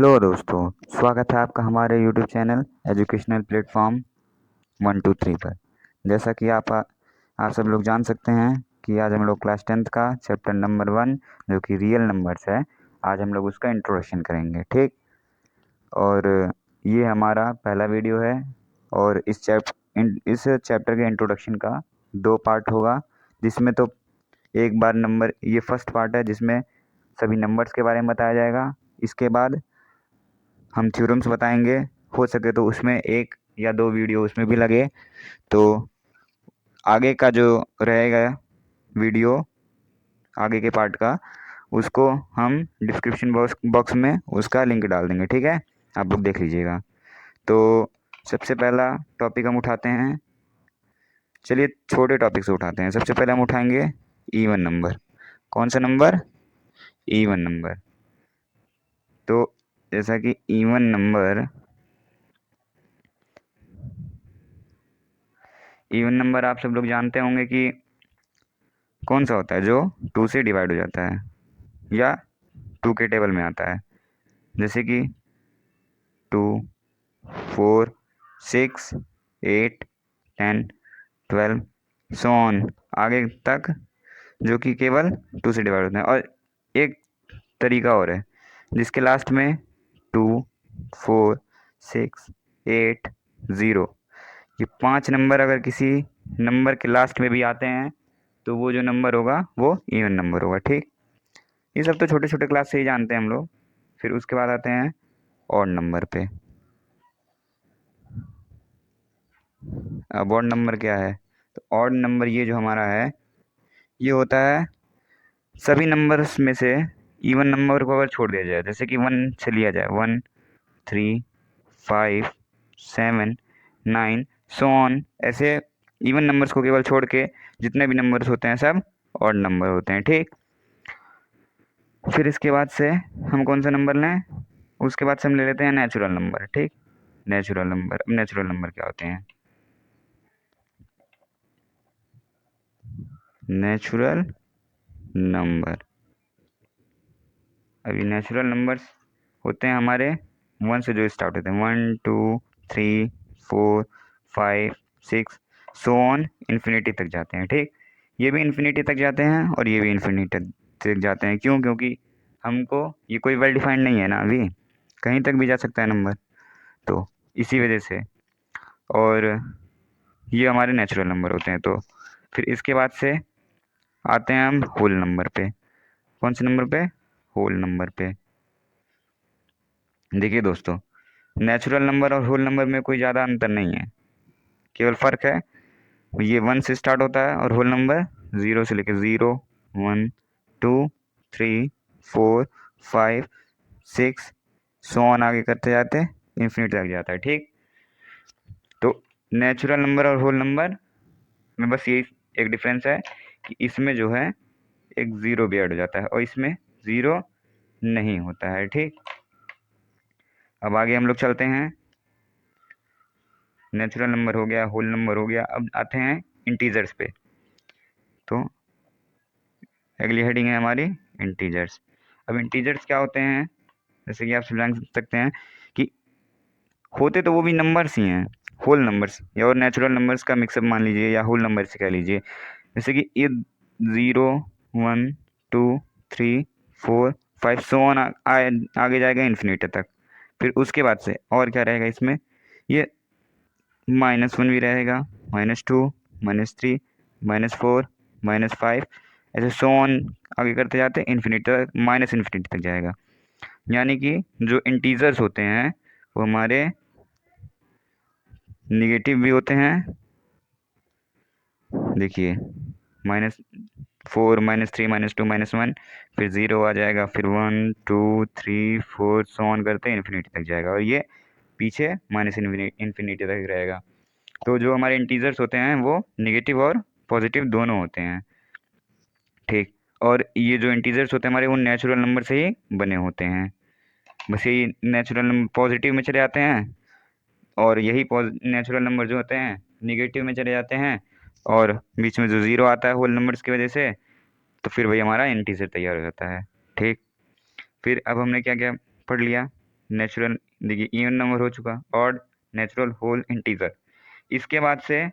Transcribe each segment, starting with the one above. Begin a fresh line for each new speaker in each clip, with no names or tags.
Hello दोस्तों, स्वागत है आपका हमारे यूट्यूब चैनल एजुकेशनल प्लेटफॉर्म 123 पर। जैसा कि आप सब लोग जान सकते हैं कि आज हम लोग क्लास 10th का चैप्टर नंबर 1 जो कि रियल नंबर्स है, आज हम लोग उसका इंट्रोडक्शन करेंगे। ठीक, और ये हमारा पहला वीडियो है और इस चैप्टर के इंट्रोडक्शन का 2 पार्ट होगा, जिसमें तो एक बार नंबर ये फर्स्ट पार्ट है जिसमें सभी नंबर्स के बारे में बताया जाएगा। इसके बाद हम थ्योरम्स बताएंगे, हो सके तो उसमें 1 या 2 वीडियो उसमें भी लगे। तो आगे का जो रहेगा वीडियो, आगे के पार्ट का, उसको हम डिस्क्रिप्शन बॉक्स में उसका लिंक डाल देंगे। ठीक है, आप लोग देख लीजिएगा। तो सबसे पहला टॉपिक हम उठाते हैं, चलिए छोटे टॉपिक से उठाते हैं। सबसे पहले हम उठाएंगे इवन नंबर। कौन सा नंबर? Even number. तो जैसा कि इवन नंबर आप सब लोग जानते होंगे कि कौन सा होता है, जो 2 से डिवाइड हो जाता है या 2 के टेबल में आता है। जैसे कि 2, 4, 6, 8, 10, 12 सो ऑन आगे तक, जो कि केवल 2 से डिवाइड होते हैं। और एक तरीका और है जिसके लास्ट में 2, 4, 6, 8, 0, ये 5 नंबर अगर किसी नंबर के लास्ट में भी आते हैं तो वो जो नंबर होगा वो इवन नंबर होगा। ठीक, ये सब तो छोटे छोटे क्लास से ही जानते हैं हम लोग। फिर उसके बाद आते हैं ऑड नंबर पे। अब ऑड नंबर क्या है? तो ऑड नंबर ये जो हमारा है, ये होता है सभी नंबर्स में से इवन नंबर को अगर छोड़ दिया जाए, जैसे कि 1 से लिया जाए, 1, 3, 5, 7, 9 सो ऑन, ऐसे इवन नंबर्स को केवल छोड़ के जितने भी नंबर्स होते हैं सब ऑड नंबर होते हैं। ठीक, फिर इसके बाद से हम कौन सा नंबर लें? उसके बाद से हम ले लेते हैं नेचुरल नंबर। ठीक, नेचुरल नंबर। अब नेचुरल नंबर क्या होते हैं? नेचुरल नंबर, अभी नेचुरल नंबर्स होते हैं हमारे 1 से जो स्टार्ट होते हैं, 1, 2, 3, 4, 5, 6 सो ऑन इन्फिनिटी तक जाते हैं। ठीक, ये भी इन्फिनिटी तक जाते हैं और ये भी इन्फिनिटी तक जाते हैं। क्यों? क्योंकि हमको ये कोई वेल डिफाइंड नहीं है ना, अभी कहीं तक भी जा सकता है नंबर, तो इसी वजह से। और ये हमारे नेचुरल नंबर होते हैं। तो फिर इसके बाद से आते हैं हम होल नंबर पे। कौन से नंबर पे? होल नंबर पे। देखिए दोस्तों, नेचुरल नंबर और होल नंबर में कोई ज़्यादा अंतर नहीं है, केवल फ़र्क है ये 1 से स्टार्ट होता है और होल नंबर 0 से लेकर 0, 1, 2, 3, 4, 5, 6 सो ऑन आगे करते जाते इन्फिनिटी तक जाता है। ठीक, तो नेचुरल नंबर और होल नंबर में बस यही एक डिफरेंस है कि इसमें जो है एक ज़ीरो भी ऐड हो जाता है और इसमें ज़ीरो नहीं होता है। ठीक, अब आगे हम लोग चलते हैं। नेचुरल नंबर हो गया, होल नंबर हो गया, अब आते हैं इंटीजर्स पे। तो अगली हेडिंग है हमारी इंटीजर्स। अब इंटीजर्स क्या होते हैं? जैसे कि आप समझ सकते हैं कि होते तो वो भी नंबर्स ही हैं, होल नंबर्स या और नेचुरल नंबर्स का मिक्सअप मान लीजिए, या होल नंबर से कह लीजिए। जैसे कि ये 0, 1, 2, 3, 4, 5 सो ऑन आगे जाएगा इन्फिनिटी तक। फिर उसके बाद से और क्या रहेगा इसमें? ये -1 भी रहेगा, -2, -3, -4, -5 ऐसे सो ऑन आगे करते जाते इन्फिनिटी तक, माइनस इन्फिनिटी तक जाएगा। यानी कि जो इंटीजर्स होते हैं वो हमारे निगेटिव भी होते हैं। देखिए, -4, -3, -2, -1, फिर 0 आ जाएगा, फिर 1, 2, 3, 4 सो ऑन करते इन्फिनिटी तक जाएगा, और ये पीछे माइनस इन्फिनिटी तक रहेगा। तो जो हमारे इंटीजर्स होते हैं वो निगेटिव और पॉजिटिव दोनों होते हैं। ठीक, और ये जो इंटीजर्स होते हैं हमारे, वो नेचुरल नंबर से ही बने होते हैं। बस यही नेचुरल नंबर पॉजिटिव में चले जाते हैं और यही नेचुरल नंबर जो होते हैं निगेटिव में चले जाते हैं, और बीच में जो ज़ीरो आता है होल नंबर्स की वजह से, तो फिर वही हमारा इंटीजर तैयार हो जाता है। ठीक, फिर अब हमने क्या क्या पढ़ लिया? नेचुरल, देखिए इवन नंबर हो चुका, ऑड, नेचुरल, होल, इंटीजर। इसके बाद से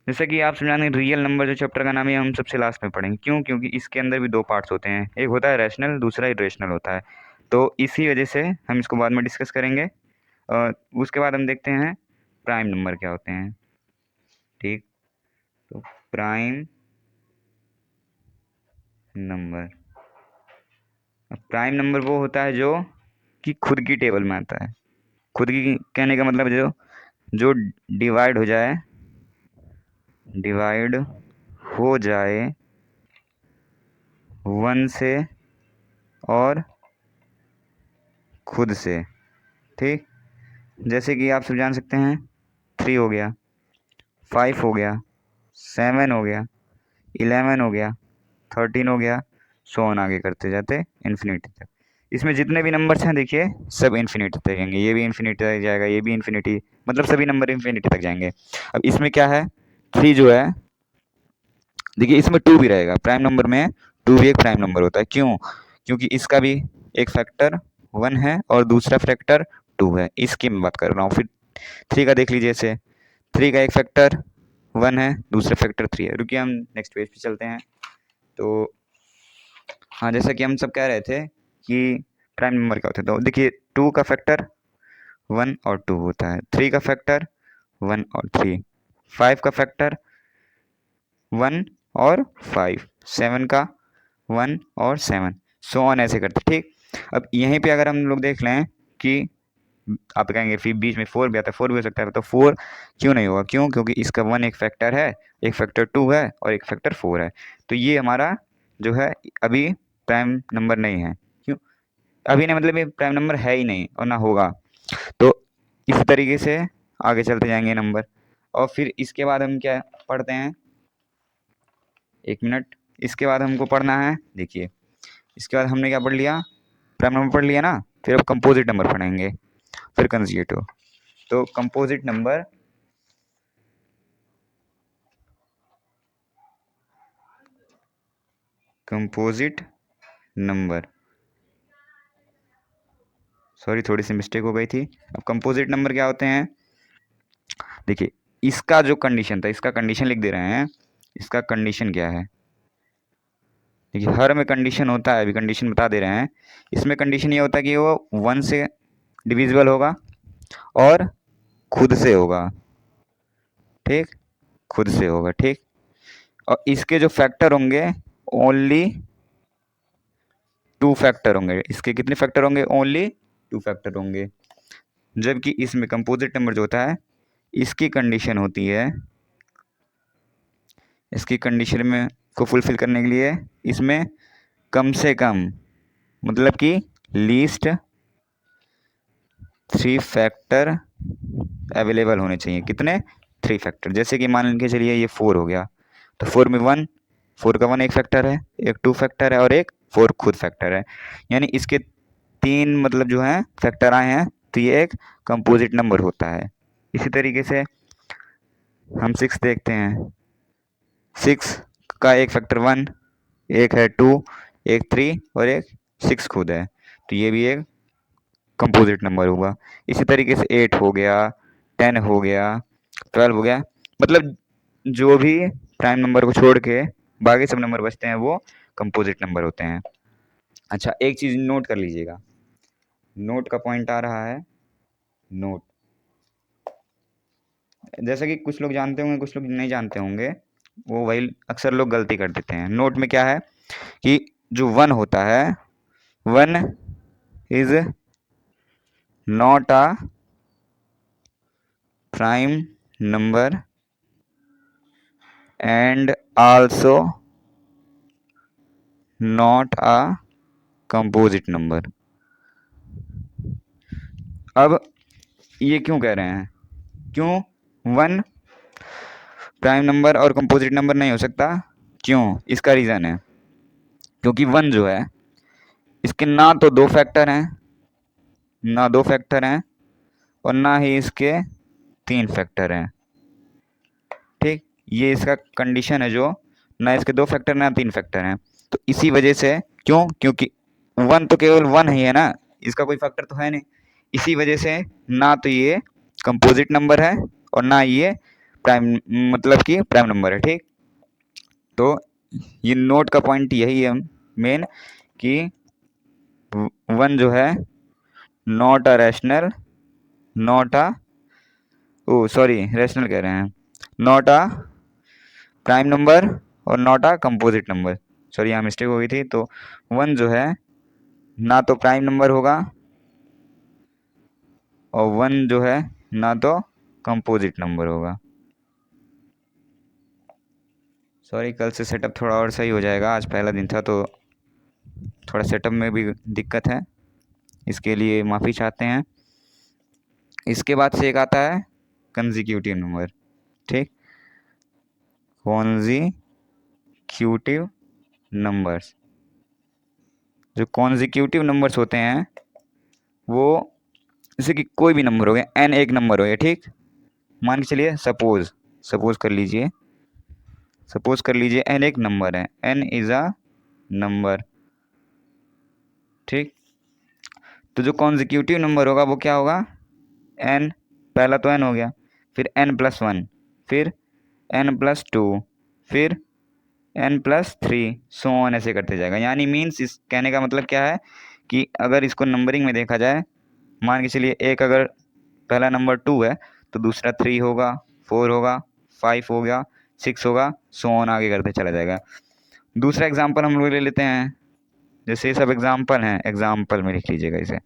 जैसा कि आप समझाने रियल नंबर जो चैप्टर का नाम है हम सबसे लास्ट में पढ़ेंगे, क्यों? क्योंकि इसके अंदर भी दो पार्ट्स होते हैं, एक होता है रैशनल, दूसरा इरेशनल होता है। तो इसी वजह से हम इसको बाद में डिस्कस करेंगे। उसके बाद हम देखते हैं प्राइम नंबर क्या होते हैं। ठीक, तो प्राइम नंबर, प्राइम नंबर वो होता है जो कि खुद की टेबल में आता है। खुद की कहने का मतलब जो डिवाइड हो जाए 1 से और खुद से। ठीक, जैसे कि आप सब जान सकते हैं 3 हो गया, 5 हो गया, 7 हो गया, 11 हो गया, 13 हो गया, सो ऑन आगे करते जाते इन्फिनिटी तक। इसमें जितने भी नंबर्स हैं देखिए सब इन्फिनिटी तक जाएंगे, ये भी इन्फिनिटी तक जाएगा, ये भी इन्फिनिटी, मतलब सभी नंबर इन्फिनिटी तक जाएंगे। अब इसमें क्या है, 3 जो है, देखिए इसमें 2 भी रहेगा, प्राइम नंबर में 2 भी एक प्राइम नंबर होता है। क्यों? क्योंकि इसका भी एक फैक्टर 1 है और दूसरा फैक्टर 2 है, इसकी मैं बात कर रहा हूँ। फिर 3 का देख लीजिए, ऐसे 3 का एक फैक्टर 1 है, दूसरा फैक्टर 3 है। रुकिए हम नेक्स्ट पेज पे चलते हैं। तो हाँ, जैसा कि हम सब कह रहे थे कि प्राइम नंबर क्या होता है, तो देखिए 2 का फैक्टर 1 और 2 होता है, 3 का फैक्टर 1 और 3, 5 का फैक्टर 1 और 5, 7 का 1 और 7, सो ऑन ऐसे करते। ठीक, अब यहीं पे अगर हम लोग देख लें कि आप कहेंगे फिर बीच में 4 भी आता है, 4 भी हो सकता है, तो 4 क्यों नहीं होगा? क्यों? क्योंकि इसका 1 एक फैक्टर है, एक फैक्टर 2 है और एक फैक्टर 4 है, तो ये हमारा जो है अभी प्राइम नंबर नहीं है। क्यों अभी नहीं? मतलब ये प्राइम नंबर है ही नहीं और ना होगा। तो इस तरीके से आगे चलते जाएंगे नंबर, और फिर इसके बाद हम क्या पढ़ते हैं, 1 मिनट, इसके बाद हमको पढ़ना है, देखिए इसके बाद हमने क्या पढ़ लिया, प्राइम नंबर पढ़ लिया ना, फिर अब कंपोजिट नंबर पढ़ेंगे, फिर कंजुगेटिव। तो कंपोजिट नंबर, सॉरी थोड़ी सी मिस्टेक हो गई थी। अब कंपोजिट नंबर क्या होते हैं, देखिए इसका जो कंडीशन था, इसका कंडीशन लिख दे रहे हैं, इसका कंडीशन क्या है, देखिए हर में कंडीशन होता है, अभी कंडीशन बता दे रहे हैं। इसमें कंडीशन ये होता है कि वो 1 से डिविजिबल होगा और खुद से होगा। ठीक, खुद से होगा। ठीक, और इसके जो फैक्टर होंगे ओनली 2 फैक्टर होंगे। इसके कितने फैक्टर होंगे? ओनली 2 फैक्टर होंगे। जबकि इसमें कंपोजिट नंबर जो होता है, इसकी कंडीशन होती है, इसकी कंडीशन में को फुलफिल करने के लिए इसमें कम से कम, मतलब कि लीस्ट 3 फैक्टर अवेलेबल होने चाहिए। कितने? 3 फैक्टर। जैसे कि मान के चलिए ये 4 हो गया, तो 4 में 4 का 1 एक फैक्टर है, एक 2 फैक्टर है और एक 4 खुद फैक्टर है, यानी इसके 3 मतलब जो है फैक्टर आए हैं, तो ये एक कंपोजिट नंबर होता है। इसी तरीके से हम 6 देखते हैं, 6 का एक फैक्टर 1, एक है 2, एक 3 और एक 6 खुद है, तो ये भी एक कंपोजिट नंबर होगा। इसी तरीके से 8 हो गया, 10 हो गया, 12 हो गया, मतलब जो भी प्राइम नंबर को छोड़ के बाकी सब नंबर बचते हैं वो कंपोजिट नंबर होते हैं। अच्छा, एक चीज़ नोट कर लीजिएगा, नोट का पॉइंट आ रहा है, नोट, जैसा कि कुछ लोग जानते होंगे कुछ लोग नहीं जानते होंगे, वो वही अक्सर लोग गलती कर देते हैं। नोट में क्या है कि जो 1 होता है, 1 is not a prime number and also not a composite number। अब ये क्यों कह रहे हैं, क्यों 1 प्राइम नंबर और कंपोजिट नंबर नहीं हो सकता? क्यों? इसका रीज़न है क्योंकि 1 जो है इसके ना तो 2 फैक्टर हैं, और ना ही इसके 3 फैक्टर हैं। ठीक, ये इसका कंडीशन है, जो ना इसके 2 फैक्टर ना 3 फैक्टर हैं। तो इसी वजह से, क्यों? क्योंकि 1 तो केवल 1 ही है ना, इसका कोई फैक्टर तो है नहीं, इसी वजह से ना तो ये कंपोजिट नंबर है और ना ये प्राइम, मतलब कि प्राइम नंबर है। ठीक, तो ये नोट का पॉइंट यही है मेन कि 1 जो है not a rational, not a, oh sorry rational कह रहे हैं, नॉट अ प्राइम नंबर और not a composite number. Sorry यहाँ मिस्टेक हो गई थी। तो 1 जो है ना तो प्राइम नंबर होगा और 1 जो है ना तो कंपोजिट नंबर होगा। सॉरी, कल से सेटअप थोड़ा और सही हो जाएगा, आज पहला दिन था तो थोड़ा सेटअप में भी दिक्कत है, इसके लिए माफ़ी चाहते हैं। इसके बाद से एक आता है कंसेक्यूटिव नंबर। ठीक, कॉन्जिक्यूटिव नंबर्स। जो कॉन्जिक्यूटिव नंबर्स होते हैं वो जैसे कि कोई भी नंबर हो गया, n एक नंबर हो गया। ठीक, मान के चलिए सपोज कर लीजिए n एक नंबर है, n इज़ अ नंबर। ठीक, तो जो कॉन्जिक्यूटिव नंबर होगा वो क्या होगा, n, पहला तो n हो गया, फिर n+1, फिर n+2, फिर n+3, सो ऑन, ऐसे करते जाएगा। यानी मीन्स इस कहने का मतलब क्या है कि अगर इसको नंबरिंग में देखा जाए, मान के चलिए एक अगर पहला नंबर 2 है तो दूसरा 3 होगा, 4 होगा, 5 हो गया, 6 होगा, सो ऑन आगे करते चला जाएगा। दूसरा एग्जाम्पल हम लोग ले लेते हैं, जैसे ये सब एग्जाम्पल हैं, एग्जाम्पल में लिख लीजिएगा इसे।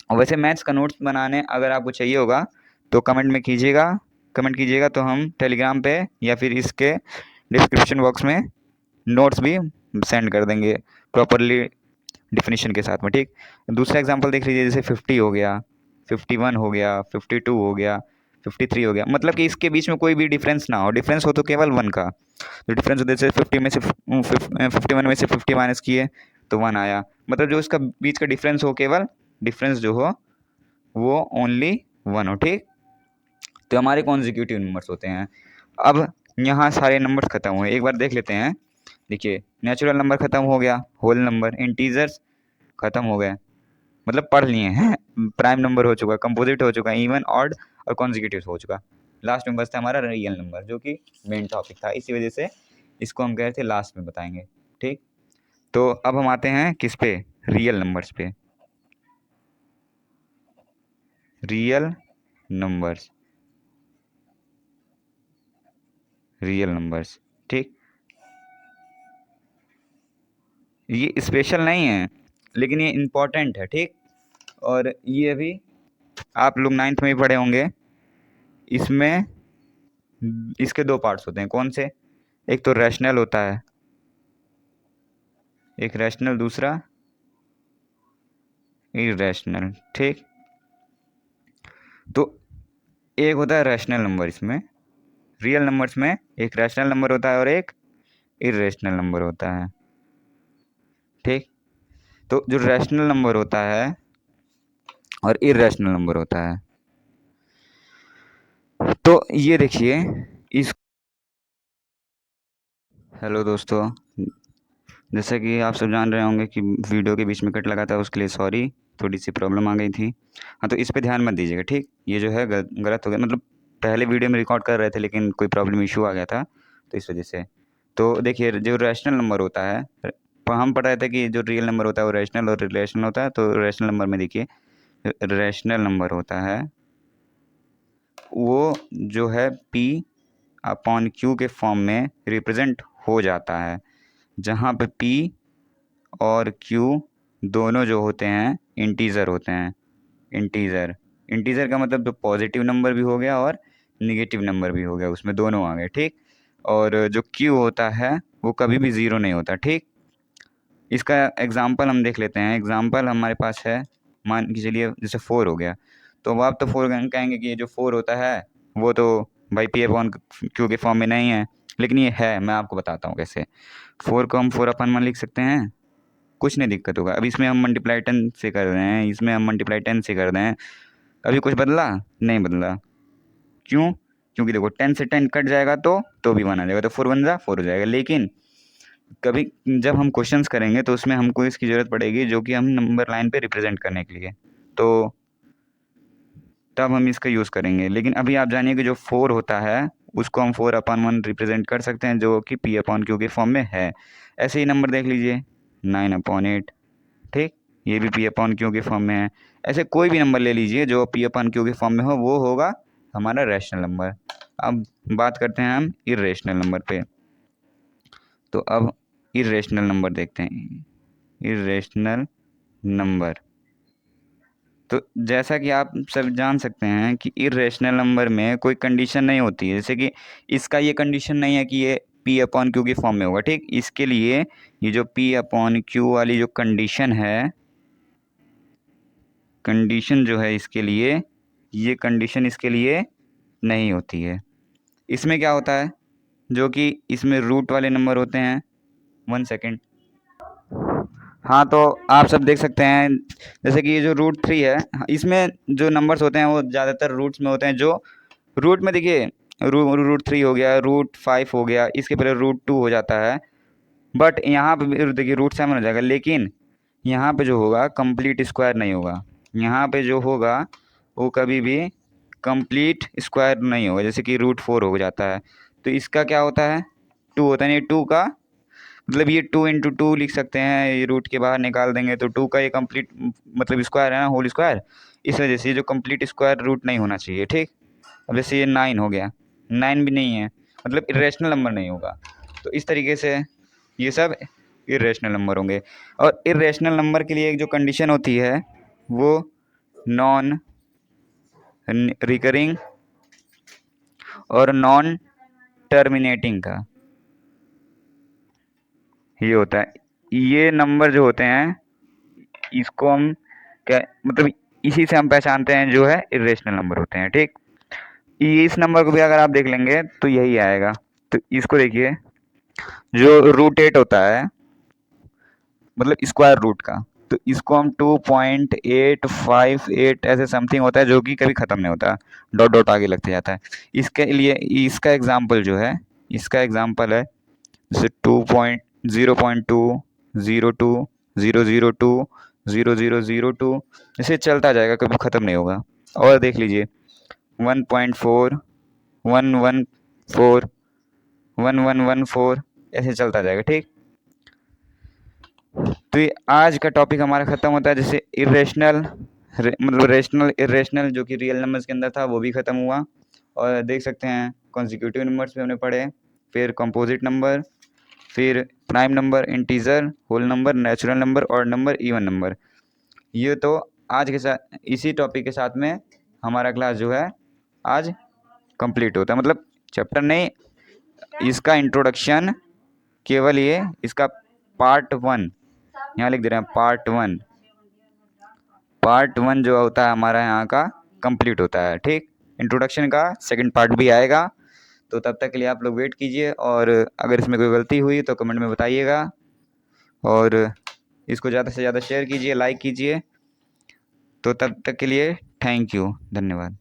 और वैसे मैथ्स का नोट्स बनाने अगर आपको चाहिए होगा तो कमेंट कीजिएगा तो हम टेलीग्राम पे या फिर इसके डिस्क्रिप्शन बॉक्स में नोट्स भी सेंड कर देंगे प्रॉपरली डिफिनीशन के साथ में। ठीक, दूसरा एग्जांपल देख लीजिए, जैसे 50 हो गया, 51 हो गया, 52 हो गया, 53 हो गया, मतलब कि इसके बीच में कोई भी डिफरेंस ना हो, डिफरेंस हो तो केवल 1 का। तो डिफरेंस होते जैसे 50 में से 51 में से 50 माइनस किए तो 1 आया, मतलब जो इसका बीच का डिफरेंस हो, केवल डिफरेंस जो हो वो ओनली 1 हो। ठीक, तो हमारे कॉन्जिक्यूटिव नंबर्स होते हैं। अब यहाँ सारे नंबर्स खत्म हुए, एक बार देख लेते हैं। देखिए, नेचुरल नंबर खत्म हो गया, होल नंबर, इंटीजर्स खत्म हो गए, मतलब पढ़ लिए हैं, प्राइम नंबर हो चुका, कंपोजिट हो चुका, इवन, ऑड और कॉन्जिक्यूटिव हो चुका। लास्ट में बचता हमारा रियल नंबर, जो कि मेन टॉपिक था, इसी वजह से इसको हम कह रहे थे लास्ट में बताएंगे। ठीक, तो अब हम आते हैं किस पे, रियल नंबर्स पे। रियल नंबर्स, ठीक, ये स्पेशल नहीं है लेकिन ये इम्पोर्टेंट है। ठीक, और ये भी आप लोग 9th में ही पढ़े होंगे। इसमें इसके 2 पार्ट्स होते हैं, कौन से, एक तो रैशनल होता है, एक रैशनल, दूसरा इरेशनल। ठीक, तो एक होता है रैशनल नंबर, इसमें रियल नंबर्स में एक रैशनल नंबर होता है और एक इरेशनल नंबर होता है। ठीक, तो जो रैशनल नंबर होता है और इरेशनल नंबर होता है, तो ये देखिए इस, हेलो दोस्तों, जैसा कि आप सब जान रहे होंगे कि वीडियो के बीच में कट लगा था, उसके लिए सॉरी, थोड़ी सी प्रॉब्लम आ गई थी। हाँ, तो इस पे ध्यान मत दीजिएगा। ठीक, ये जो है गलत हो गया, मतलब पहले वीडियो में रिकॉर्ड कर रहे थे लेकिन कोई प्रॉब्लम इशू आ गया था तो इस वजह से। तो देखिए, जो रैशनल नंबर होता है, हम पढ़ रहे थे कि जो रियल नंबर होता है वो रैशनल और रिलेशनल होता है। तो रैशनल नंबर में देखिए, रैशनल नंबर होता है वो जो है P/Q के फॉर्म में रिप्रेजेंट हो जाता है, जहाँ पे P और Q दोनों जो होते हैं इंटीज़र होते हैं। इंटीज़र का मतलब तो पॉजिटिव नंबर भी हो गया और निगेटिव नंबर भी हो गया, उसमें दोनों आ गए। ठीक, और जो Q होता है वो कभी भी ज़ीरो नहीं होता। ठीक, इसका एग्ज़ाम्पल हम देख लेते हैं। एग्ज़ाम्पल हमारे पास है, मान के चलिए जैसे 4 हो गया, तो अब आप तो 4 कहेंगे कि ये जो 4 होता है वो तो भाई P/Q के फॉर्म में नहीं है, लेकिन ये है। मैं आपको बताता हूँ कैसे। 4 को हम 4/1 लिख सकते हैं, कुछ नहीं दिक्कत होगा। अब इसमें हम मल्टीप्लाई 10 से कर रहे हैं, इसमें हम मल्टीप्लाई 10 से कर रहे हैं, अभी कुछ बदला नहीं बदला। क्यों? क्योंकि देखो 10 से 10 कट जाएगा तो भी 1 आ जाएगा, तो 4 1 जा 4 हो जाएगा। लेकिन कभी जब हम क्वेश्चंस करेंगे तो उसमें हमको इसकी ज़रूरत पड़ेगी, जो कि हम नंबर लाइन पे रिप्रेजेंट करने के लिए। तो तब हम इसका यूज़ करेंगे। लेकिन अभी आप जानिए कि जो 4 होता है उसको हम 4/1 रिप्रेजेंट कर सकते हैं, जो कि P/Q के फॉर्म में है। ऐसे ही नंबर देख लीजिए 9/8, ठीक, ये भी P/Q के फॉर्म में है। ऐसे कोई भी नंबर ले लीजिए जो P/Q के फॉर्म में हो, वो होगा हमारा रैशनल नंबर। अब बात करते हैं हम इर्रेशनल नंबर पे। तो अब इर्रेशनल नंबर देखते हैं। इर्रेशनल नंबर, तो जैसा कि आप सब जान सकते हैं कि इर्रेशनल नंबर में कोई कंडीशन नहीं होती है। जैसे कि इसका ये कंडीशन नहीं है कि ये P/Q की फॉर्म में होगा, ठीक। इसके लिए ये जो P/Q वाली जो कंडीशन है, कंडीशन जो है इसके लिए, ये कंडीशन इसके लिए नहीं होती है। इसमें क्या होता है, जो कि इसमें रूट वाले नंबर होते हैं। 1 सेकेंड। हाँ, तो आप सब देख सकते हैं जैसे कि ये जो √3 है, इसमें जो नंबर्स होते हैं वो ज़्यादातर रूट्स में होते हैं। जो रूट में देखिए √3 हो गया, √5 हो गया, इसके पहले √2 हो जाता है। बट यहाँ पे देखिए √7 हो जाएगा, लेकिन यहाँ पे जो होगा कंप्लीट स्क्वायर नहीं होगा। यहाँ पे जो होगा वो कभी भी कंप्लीट स्क्वायर नहीं होगा। जैसे कि √4 हो जाता है, तो इसका क्या होता है, 2 होता है। नहीं, 2 का मतलब ये 2 × 2 लिख सकते हैं, ये रूट के बाहर निकाल देंगे तो 2 का ये कंप्लीट मतलब स्क्वायर है ना, होल स्क्वायर। इस वजह से ये जो कंप्लीट स्क्वायर रूट नहीं होना चाहिए, ठीक। अब जैसे ये 9 हो गया, 9 भी नहीं है, मतलब इरेशनल नंबर नहीं होगा। तो इस तरीके से ये सब इरेशनल नंबर होंगे। और इरेशनल नंबर के लिए एक जो कंडीशन होती है वो नॉन रिकरिंग और नॉन टर्मिनेटिंग का ये होता है। ये नंबर जो होते हैं इसको हम क्या मतलब इसी से हम पहचानते हैं जो है इरेशनल नंबर होते हैं, ठीक। इस नंबर को भी अगर आप देख लेंगे तो यही आएगा। तो इसको देखिए, जो √8 होता है मतलब स्क्वायर रूट का, तो इसको हम 2.858 ऐसे समथिंग होता है, जो कि कभी ख़त्म नहीं होता, डॉट डॉट आगे लगते जाता है। इसके लिए इसका एग्जाम्पल जो है, इसका एग्जाम्पल है जैसे 2.0.202 जैसे चलता जाएगा, कभी ख़त्म नहीं होगा। और देख लीजिए 1.4 114 1114 ऐसे चलता जाएगा, ठीक। तो ये आज का टॉपिक हमारा ख़त्म होता है। जैसे इरेशनल मतलब रेशनल इरेशनल जो कि रियल नंबर्स के अंदर था वो भी ख़त्म हुआ। और देख सकते हैं कॉन्जिक्यूटिव नंबर्स भी हमने पढ़े, फिर कंपोजिट नंबर, फिर prime number, integer, whole number, natural number, odd number, even number. ये तो आज के साथ इसी टॉपिक के साथ में हमारा क्लास जो है आज कंप्लीट होता है। मतलब चैप्टर नहीं, इसका इंट्रोडक्शन केवल ये इसका पार्ट 1 यहाँ लिख दे रहे हैं, पार्ट 1 जो होता है हमारा यहाँ का कंप्लीट होता है, ठीक। इंट्रोडक्शन का सेकंड पार्ट भी आएगा। तो तब तक के लिए आप लोग वेट कीजिए, और अगर इसमें कोई गलती हुई तो कमेंट में बताइएगा, और इसको ज़्यादा से ज़्यादा शेयर कीजिए, लाइक कीजिए। तो तब तक के लिए थैंक यू, धन्यवाद।